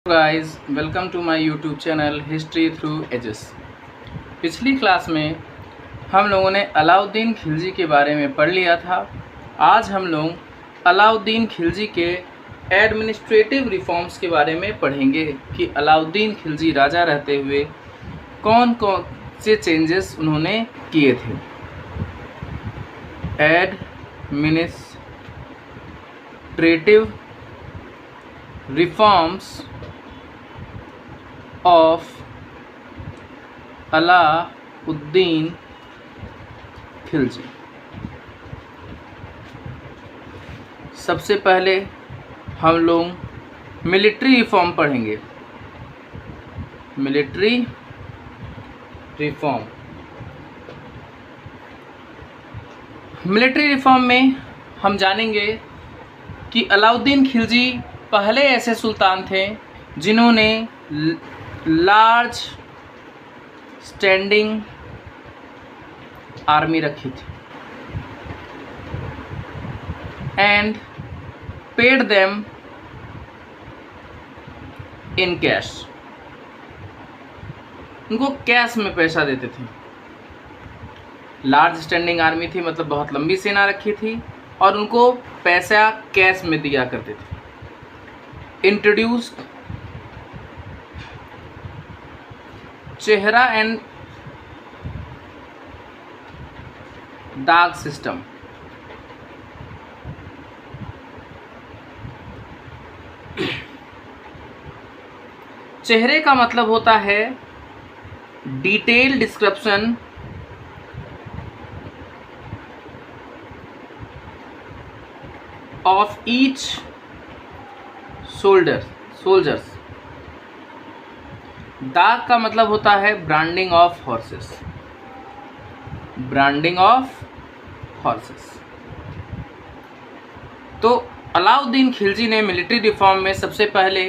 Guys, welcome to my YouTube channel history through ages. पिछली class में हम लोगों ने अलाउद्दीन खिलजी के बारे में पढ़ लिया था। आज हम लोग अलाउद्दीन खिलजी के एडमिनिस्ट्रेटिव रिफॉर्म्स के बारे में पढ़ेंगे कि अलाउद्दीन खिलजी राजा रहते हुए कौन कौन से चेंजेस उन्होंने किए थे। Administrative reforms of Alauddin Khilji. सबसे पहले हम लोग मिलिट्री रिफॉर्म पढ़ेंगे। मिलिट्री रिफॉर्म में हम जानेंगे कि अलाउद्दीन खिलजी पहले ऐसे सुल्तान थे जिन्होंने लार्ज स्टैंडिंग आर्मी रखी थी and paid them in cash. उनको कैश में पैसा देते थे। लार्ज स्टैंडिंग आर्मी थी, मतलब बहुत लंबी सेना रखी थी और उनको पैसा कैश में दिया करते थे। इंट्रोड्यूस्ड चेहरा एंड दाग सिस्टम। चेहरे का मतलब होता है detail description of each soldiers. दाग का मतलब होता है ब्रांडिंग ऑफ हॉर्सेस। तो अलाउद्दीन खिलजी ने मिलिट्री रिफॉर्म में सबसे पहले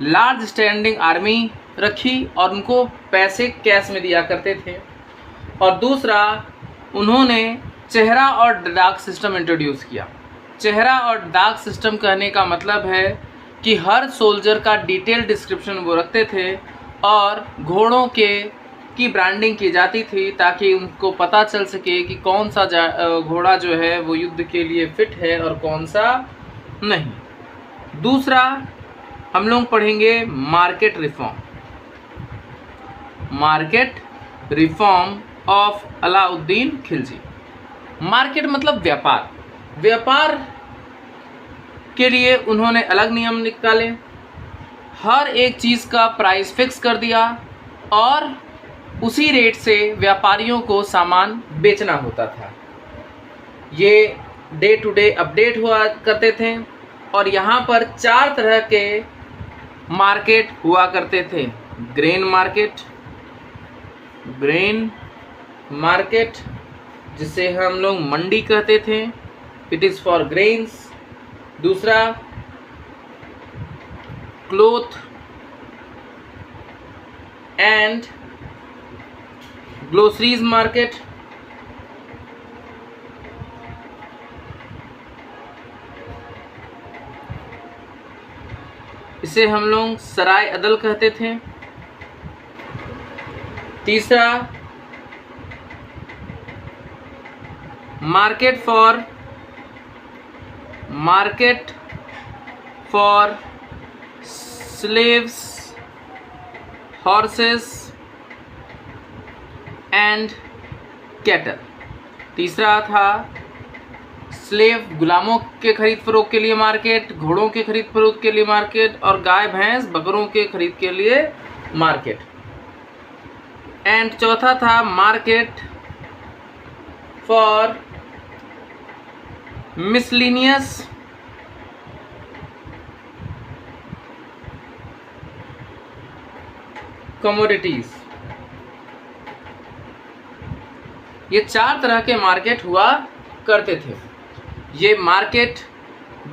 लार्ज स्टैंडिंग आर्मी रखी और उनको पैसे कैश में दिया करते थे। और दूसरा, उन्होंने चेहरा और दाग सिस्टम इंट्रोड्यूस किया। चेहरा और दाग सिस्टम कहने का मतलब है कि हर सोल्जर का डिटेल डिस्क्रिप्शन वो रखते थे और घोड़ों की ब्रांडिंग की जाती थी ताकि उनको पता चल सके कि कौन सा घोड़ा जो है वो युद्ध के लिए फिट है और कौन सा नहीं। दूसरा, हम लोग पढ़ेंगे market reform of Alauddin Khilji. Market मतलब व्यापार के लिए उन्होंने अलग नियम निकाले। हर एक चीज़ का प्राइस फिक्स कर दिया और उसी रेट से व्यापारियों को सामान बेचना होता था। ये डे टू डे अपडेट हुआ करते थे और यहाँ पर 4 तरह के मार्केट हुआ करते थे। ग्रेन मार्केट जिसे हम लोग मंडी कहते थे, इट इज़ फॉर ग्रेन्स। दूसरा, क्लोथ एंड ग्लोसरीज मार्केट। इसे हम लोग सराय अदल कहते थे। तीसरा, market for slaves, horses and cattle. तीसरा था स्लेव, गुलामों के खरीद फरोख्त के लिए मार्केट, घोड़ों के खरीद फरोख्त के लिए मार्केट और गाय भैंस बकरों के खरीद के लिए मार्केट। एंड चौथा था मार्केट फॉर मिसलिनियस कमोडिटीज। ये 4 तरह के मार्केट हुआ करते थे।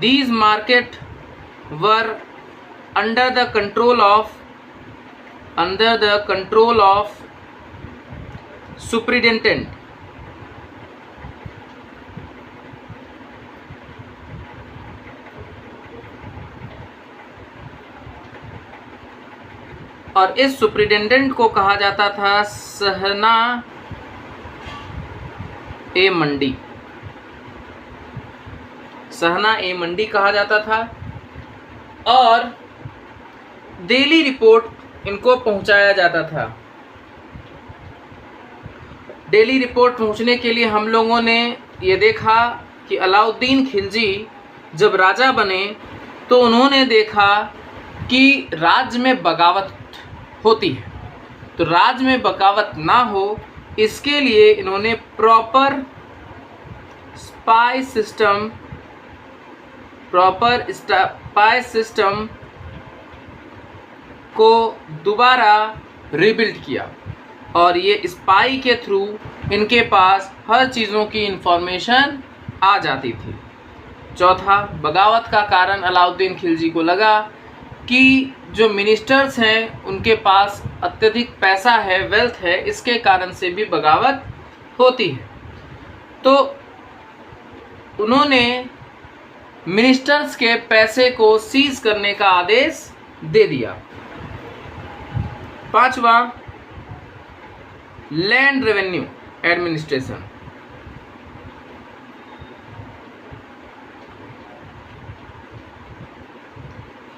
These market were under the control of superintendent और इस सुप्रिटेंडेंट को कहा जाता था सहना ए मंडी। सहना ए मंडी कहा जाता था। और डेली रिपोर्ट इनको पहुंचाया जाता था। डेली रिपोर्ट पहुंचने के लिए हम लोगों ने ये देखा कि अलाउद्दीन खिलजी जब राजा बने तो उन्होंने देखा कि राज्य में बगावत होती है, तो राज्य में बगावत ना हो इसके लिए इन्होंने प्रॉपर स्पाई सिस्टम को दोबारा रिबिल्ड किया और ये स्पाई के थ्रू इनके पास हर चीज़ों की इंफॉर्मेशन आ जाती थी। चौथा, बगावत का कारण अलाउद्दीन खिलजी को लगा कि जो मिनिस्टर्स हैं उनके पास अत्यधिक पैसा है, वेल्थ है, इसके कारण से भी बगावत होती है। तो उन्होंने मिनिस्टर्स के पैसे को सीज करने का आदेश दे दिया। पांचवा, लैंड रेवेन्यू एडमिनिस्ट्रेशन।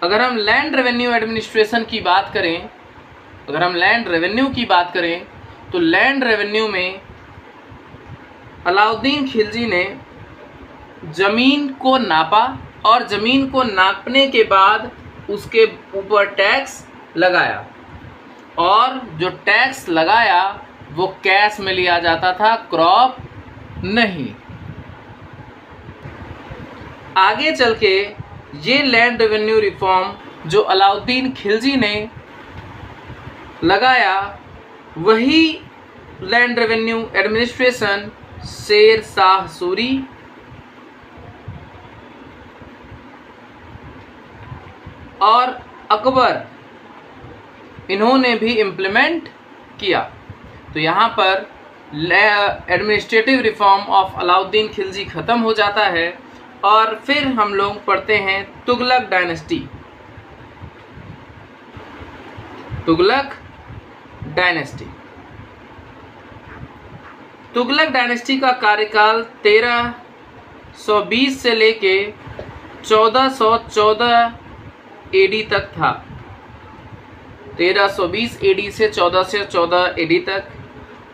अगर हम लैंड रेवेन्यू एडमिनिस्ट्रेशन की बात करें, तो लैंड रेवेन्यू में अलाउद्दीन खिलजी ने ज़मीन को नापा और ज़मीन को नापने के बाद उसके ऊपर टैक्स लगाया और जो टैक्स लगाया वो कैश में लिया जाता था, क्रॉप नहीं। आगे चल के ये लैंड रेवेन्यू रिफॉर्म जो अलाउद्दीन खिलजी ने लगाया वही land revenue administration Sher Shah Suri और अकबर इन्होंने भी इम्प्लीमेंट किया। तो यहाँ पर administrative reform of Alauddin Khilji ख़त्म हो जाता है और फिर हम लोग पढ़ते हैं तुगलक डायनेस्टी। तुगलक डायनेस्टी का कार्यकाल 1320 से लेके 1414 एडी तक था। 1320 एडी से 1414 एडी तक।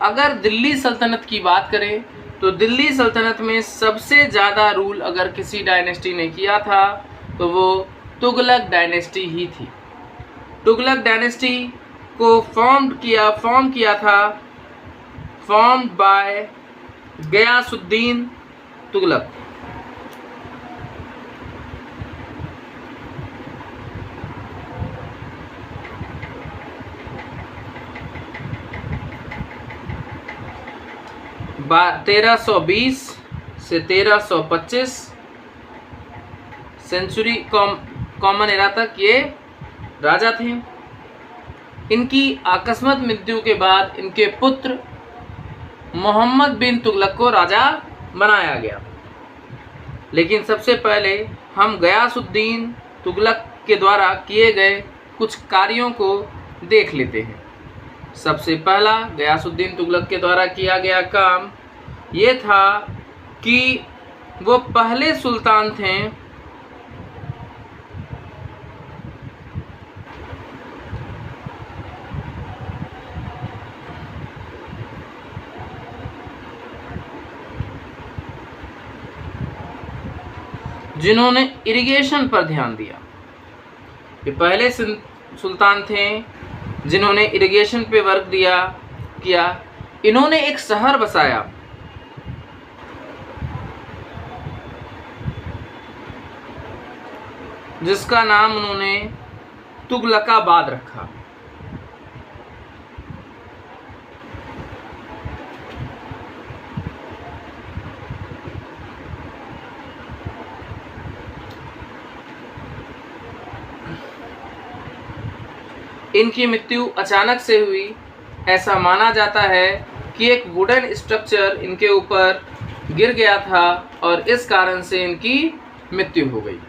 अगर दिल्ली सल्तनत की बात करें तो दिल्ली सल्तनत में सबसे ज़्यादा रूल अगर किसी डायनेस्टी ने किया था तो वो तुगलक डायनेस्टी ही थी। तुगलक डायनेस्टी को फॉर्म्ड बाय गयासुद्दीन तुगलक। बा 1320 से 1325 सेंचुरी कॉमन एरा तक ये राजा थे। इनकी अकस्मात मृत्यु के बाद इनके पुत्र मोहम्मद बिन तुगलक को राजा बनाया गया। लेकिन सबसे पहले हम गयासुद्दीन तुगलक के द्वारा किए गए कुछ कार्यों को देख लेते हैं। सबसे पहला गयासुद्दीन तुगलक के द्वारा किया गया काम ये था कि वो पहले सुल्तान थे जिन्होंने इरिगेशन पर ध्यान दिया। ये पहले सुल्तान थे जिन्होंने इरिगेशन पे वर्क किया। इन्होंने एक शहर बसाया जिसका नाम उन्होंने तुगलकाबाद रखा। इनकी मृत्यु अचानक से हुई। ऐसा माना जाता है कि एक वुडन स्ट्रक्चर इनके ऊपर गिर गया था और इस कारण से इनकी मृत्यु हो गई।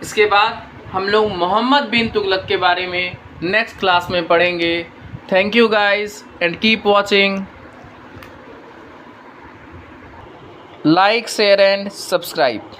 इसके बाद हम लोग मोहम्मद बिन तुगलक के बारे में नेक्स्ट क्लास में पढ़ेंगे। Thank you guys and keep watching. Like share and subscribe.